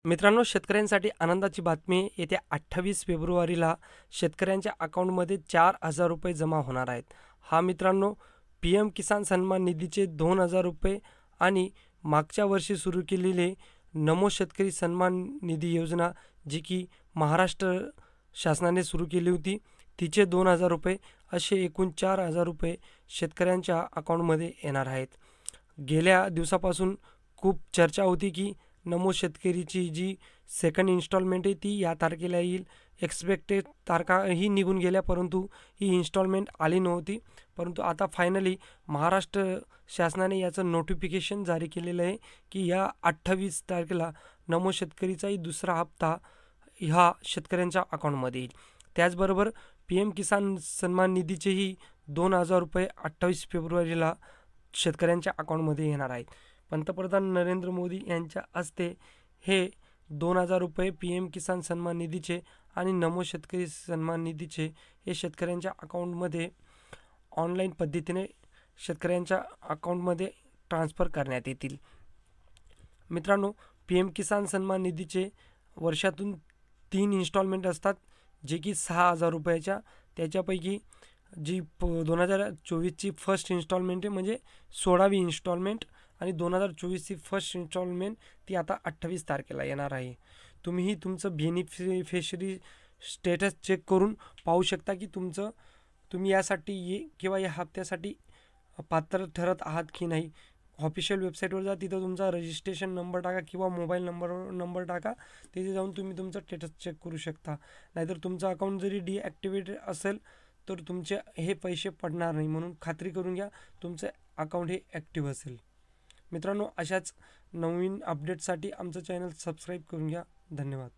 मित्रांनो, शेतकऱ्यांसाठी आनंदाची बातमी. येत्या 28 फेब्रुवारीला शेतकऱ्यांच्या अकाउंटमध्ये ₹4,000 जमा होणार आहेत. हा मित्रांनो, PM किसान सन्मान निधीचे ₹2,000 आणि मागच्या वर्षी सुरू केलेले नमो शेतकरी सन्मान निधी योजना, जी की महाराष्ट्र शासनाने सुरू केली होती, तिचे ₹2,000 असे एकूण ₹4,000 शेतकऱ्यांच्या अकाउंटमध्ये येणार आहेत. गेल्या दिवसापासून खूप चर्चा होती की नमो शेतकरीची जी सेकंड इन्स्टॉलमेंट आहे ती या तारखेला येईल. एक्सपेक्टेड तारखाही निघून गेल्या, परंतु ही इन्स्टॉलमेंट आली नव्हती. परंतु आता फायनली महाराष्ट्र शासनाने याचं नोटिफिकेशन जारी केलेलं आहे की या 28 तारखेला नमो शेतकरीचाही दुसरा हप्ता ह्या शेतकऱ्यांच्या अकाउंटमध्ये येईल. त्याचबरोबर PM किसान सन्मान निधीचेही ₹2,000 28 फेब्रुवारीला शेतकऱ्यांच्या अकाउंटमध्ये येणार आहेत. पंतप्रधान नरेंद्र मोदी यांच्या हस्ते हे ₹2,000 PM किसान सन्मान निधीचे आणि नमो शेतकरी सन्मान निधीचे हे शेतकऱ्यांच्या अकाउंटमध्ये ऑनलाईन पद्धतीने शेतकऱ्यांच्या अकाउंटमध्ये ट्रान्सफर करण्यात येतील. मित्रांनो, PM किसान सन्मान निधीचे वर्षातून 3 इन्स्टॉलमेंट असतात, जे की ₹6,000च्या. त्याच्यापैकी जी 2024ची फर्स्ट इन्स्टॉलमेंट आहे, म्हणजे 16वी इन्स्टॉलमेंट, आणि 2024ची फर्स्ट इन्स्टॉलमेंट ती आता 28 तारखेला येणार आहे. तुम्हीही तुमचं बेनिफिशरी स्टेटस चेक करून पाहू शकता की तुम्ही यासाठी किंवा या हप्त्यासाठी पात्र ठरत आहात की नाही. ऑफिशियल वेबसाईटवर जा, तिथं तुमचा रजिस्ट्रेशन नंबर टाका किंवा मोबाईल नंबर टाका. तिथे जाऊन तुम्ही तुमचं स्टेटस चेक करू शकता. नाहीतर तुमचं अकाउंट जरी डिॲक्टिवेटेड असेल तर तुमचे हे पैसे पडणार नाही. म्हणून खात्री करून घ्या तुमचं अकाउंट हे ॲक्टिव्ह असेल. मित्रांनो, अशाच नवीन अपडेटसाठी आमचं चॅनल सबस्क्राईब करून घ्या. धन्यवाद.